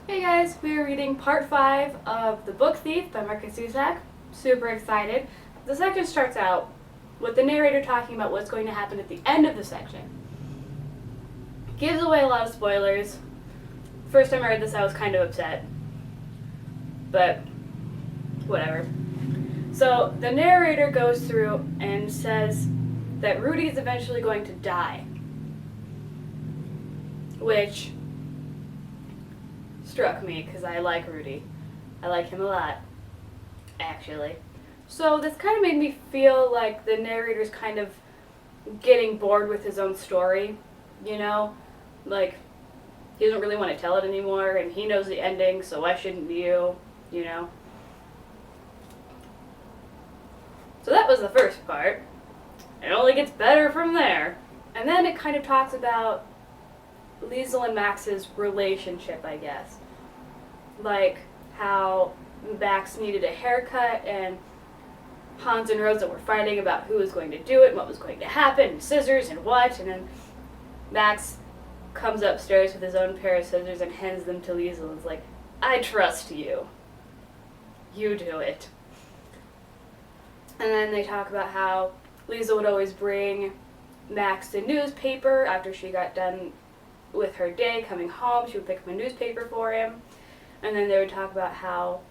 Hey guys, we are reading part 5 of The Book Thief by Marcus Zusak. Super excited. The section starts out with the narrator talking about what's going to happen at the end of the section. Gives away a lot of spoilers. First time I read this I was kind of upset. But whatever. So the narrator goes through and says that Rudy is eventually going to die. Which struck me because I like Rudy. I like him a lot, actually. So this kind of made me feel like the narrator's kind of getting bored with his own story, you know? Like, he doesn't really want to tell it anymore, and he knows the ending, so why shouldn't you, you know? So that was the first part. It only gets better from there. And then it kind of talks about Liesel and Max's relationship, I guess. Like how Max needed a haircut and Hans and Rosa were fighting about who was going to do it and what was going to happen, and scissors and what, and then Max comes upstairs with his own pair of scissors and hands them to Liesel and is like, I trust you. You do it. And then they talk about how Liesel would always bring Max the newspaper after she got done with her day coming home. She would pick up a newspaper for him. And then they would talk about how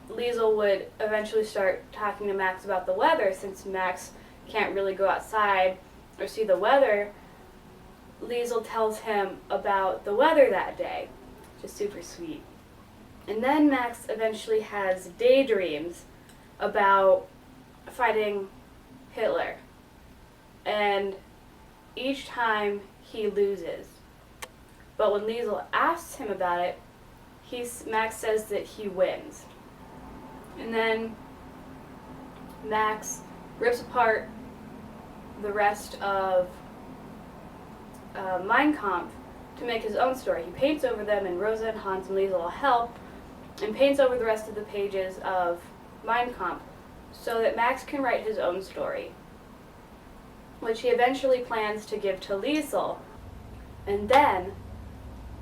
Liesel would eventually start talking to Max about the weather, since Max can't really go outside or see the weather. Liesel tells him about the weather that day, which is super sweet. And then Max eventually has daydreams about fighting Hitler. And each time he loses. But when Liesel asks him about it, Max says that he wins. And then Max rips apart the rest of Mein Kampf to make his own story. He paints over them, and Rosa and Hans and Liesel help, and paints over the rest of the pages of Mein Kampf so that Max can write his own story, which he eventually plans to give to Liesel. And then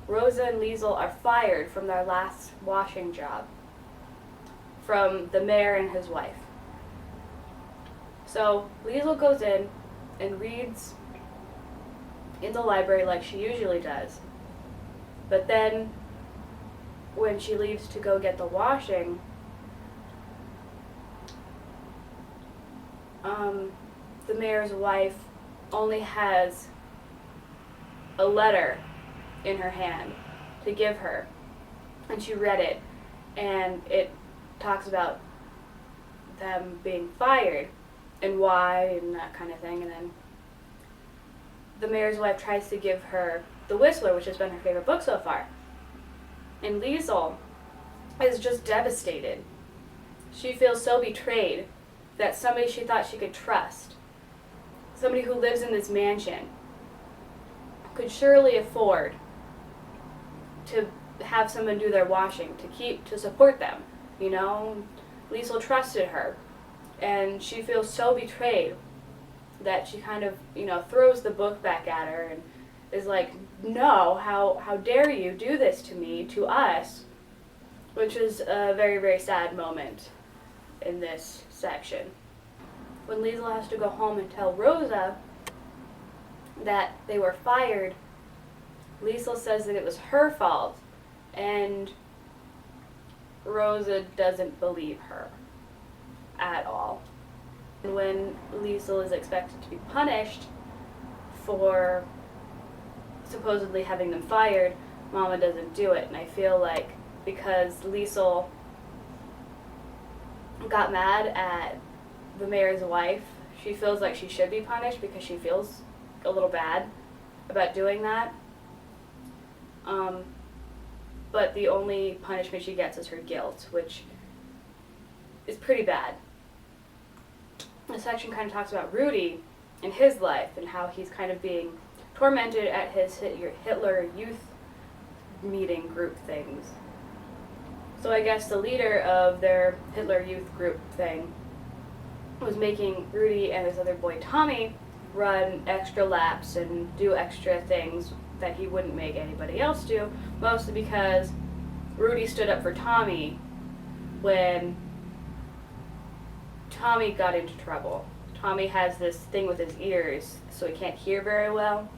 Rosa and Liesel are fired from their last washing job from the mayor and his wife. So Liesel goes in and reads in the library like she usually does. But then when she leaves to go get the washing, the mayor's wife only has a letter in her hand to give her, and she read it, and it talks about them being fired and why and that kind of thing. And then the mayor's wife tries to give her The Whistler, which has been her favorite book so far, and Liesel is just devastated. She feels so betrayed that somebody she thought she could trust, somebody who lives in this mansion, could surely afford to have someone do their washing, to support them, you know? Liesel trusted her, and she feels so betrayed that she kind of, throws the book back at her and is like, no, how dare you do this to me, to us, which is a very, very sad moment in this section. When Liesel has to go home and tell Rosa that they were fired, Liesel says that it was her fault, and Rosa doesn't believe her at all. And when Liesel is expected to be punished for supposedly having them fired, Mama doesn't do it. And I feel like because Liesel got mad at the mayor's wife, she feels like she should be punished because she feels a little bad about doing that. But the only punishment she gets is her guilt, which is pretty bad. The section kind of talks about Rudy and his life and how he's kind of being tormented at his Hitler Youth meeting group things. So I guess the leader of their Hitler Youth group thing was making Rudy and his other boy Tommy run extra laps and do extra things that he wouldn't make anybody else do, mostly because Rudy stood up for Tommy when Tommy got into trouble. Tommy has this thing with his ears, so he can't hear very well.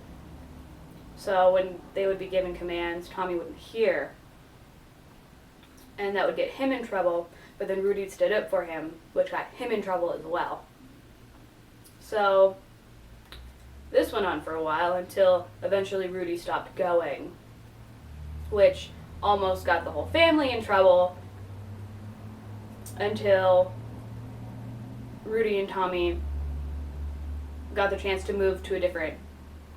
So when they would be given commands, Tommy wouldn't hear. And that would get him in trouble, but then Rudy stood up for him, which got him in trouble as well. So this went on for a while until eventually Rudy stopped going, which almost got the whole family in trouble until Rudy and Tommy got the chance to move to a different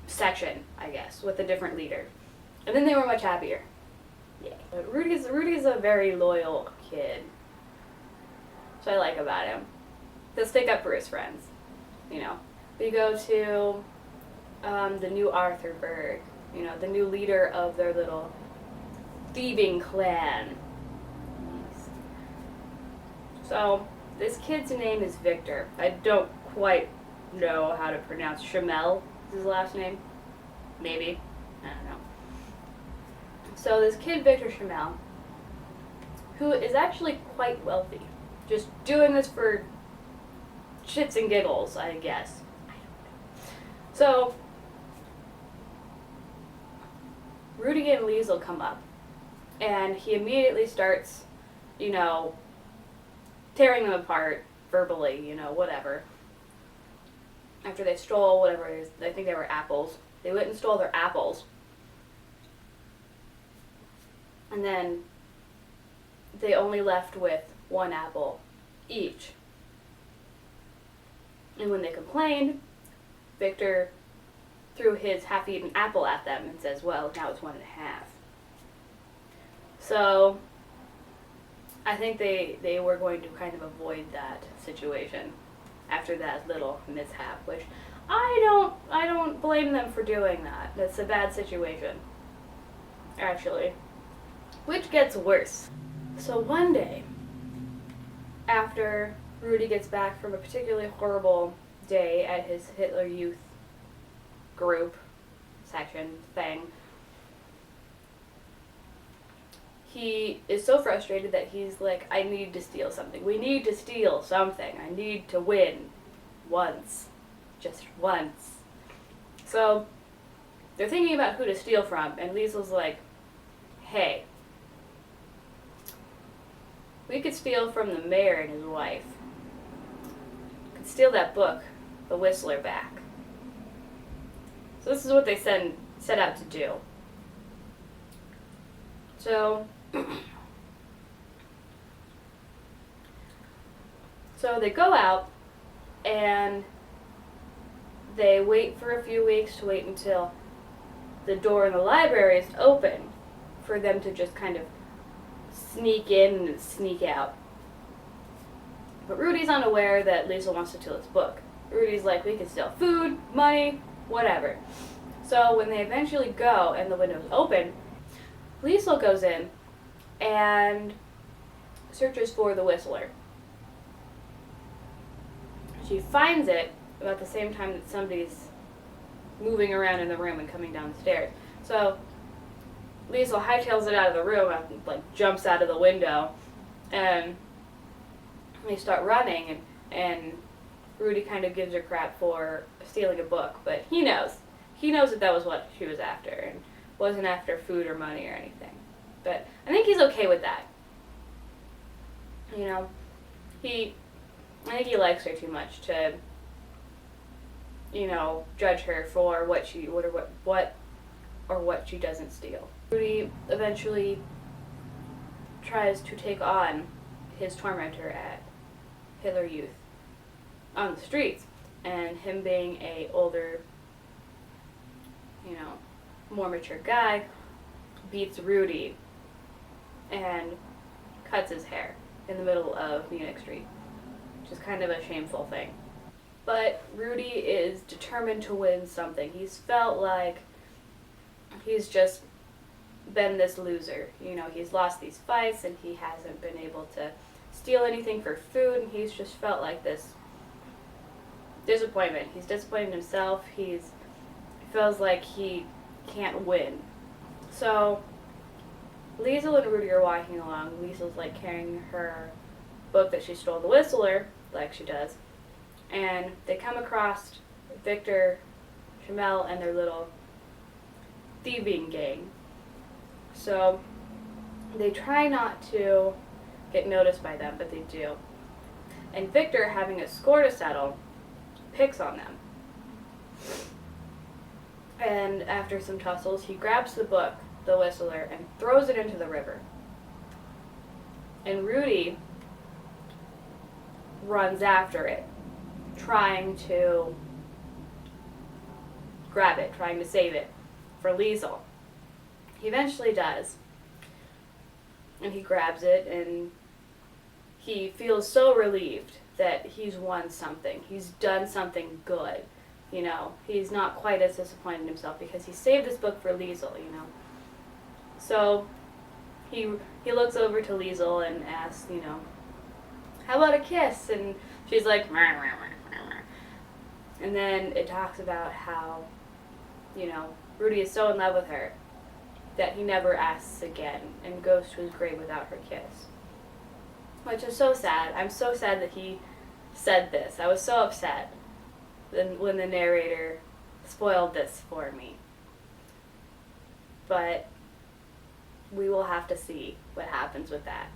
section, I guess, with a different leader. And then they were much happier. Yeah. But Rudy's a very loyal kid. So I like about him. He'll stick up for his friends, you know. We go to the new Arthurburg, you know, the new leader of their little thieving clan. So this kid's name is Victor. I don't quite know how to pronounce Shamel is his last name. Maybe. I don't know. So this kid, Victor Shamel, who is actually quite wealthy, just doing this for shits and giggles, I guess. I don't know. So Rudy and Liesel come up, and he immediately starts, you know, tearing them apart verbally, you know, whatever. After they stole whatever it is, I think they were apples. They went and stole their apples. And then they only left with one apple each. And when they complained, Victor threw his half-eaten apple at them and says, well, now it's 1.5. So I think they were going to kind of avoid that situation after that little mishap, which I don't blame them for doing that. That's a bad situation, actually. Which gets worse. So one day, after Rudy gets back from a particularly horrible day at his Hitler Youth group, section, thing, he is so frustrated that he's like, I need to steal something. We need to steal something. I need to win once. Just once. So they're thinking about who to steal from, and Liesel's like, hey, we could steal from the mayor and his wife. We could steal that book, The Whistler, back. So this is what they set out to do. So they go out and they wait for a few weeks to wait until the door in the library is open for them to just kind of sneak in and sneak out. But Rudy's unaware that Liesel wants to steal his book. Rudy's like, we can steal food, money, whatever. So when they eventually go and the window's open, Liesel goes in and searches for the Whistler. She finds it about the same time that somebody's moving around in the room and coming down the stairs. So Liesel hightails it out of the room and like jumps out of the window, and they start running, and Rudy kind of gives her crap for stealing a book, but he knows that was what she was after, and wasn't after food or money or anything. But I think he's okay with that. You know, I think he likes her too much to, you know, judge her for what she doesn't steal. Rudy eventually tries to take on his tormentor at Hitler Youth on the streets, and him being a older, you know, more mature guy, beats Rudy and cuts his hair in the middle of Munich Street, which is kind of a shameful thing. But Rudy is determined to win something. He's felt like he's just been this loser. You know, he's lost these fights and he hasn't been able to steal anything for food, and he's just felt like this disappointment. He's disappointed in himself. He feels like he can't win. So Liesel and Rudy are walking along. Liesel's like carrying her book that she stole, The Whistler, like she does, and they come across Victor, Shamel, and their little thieving gang. So they try not to get noticed by them, but they do. And Victor, having a score to settle, picks on them. And after some tussles, he grabs the book, The Whistler, and throws it into the river. And Rudy runs after it, trying to grab it, trying to save it for Liesel. He eventually does. And he grabs it, and he feels so relieved that he's won something. He's done something good. You know, he's not quite as disappointed in himself because he saved this book for Liesel, you know. So he looks over to Liesel and asks, you know, how about a kiss? And she's like, meh, meh, meh, meh. And then it talks about how, you know, Rudy is so in love with her that he never asks again and goes to his grave without her kiss. Which is so sad. I'm so sad that he said this. I was so upset when the narrator spoiled this for me. But we will have to see what happens with that.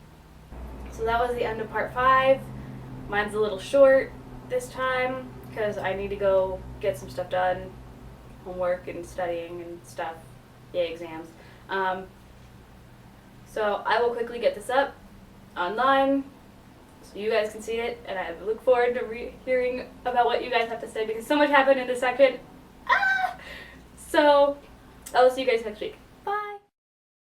So that was the end of part 5. Mine's a little short this time because I need to go get some stuff done, homework and studying and stuff. Yay, exams. So I will quickly get this up online so you guys can see it, and I look forward to hearing about what you guys have to say because so much happened in this section. So I will see you guys next week.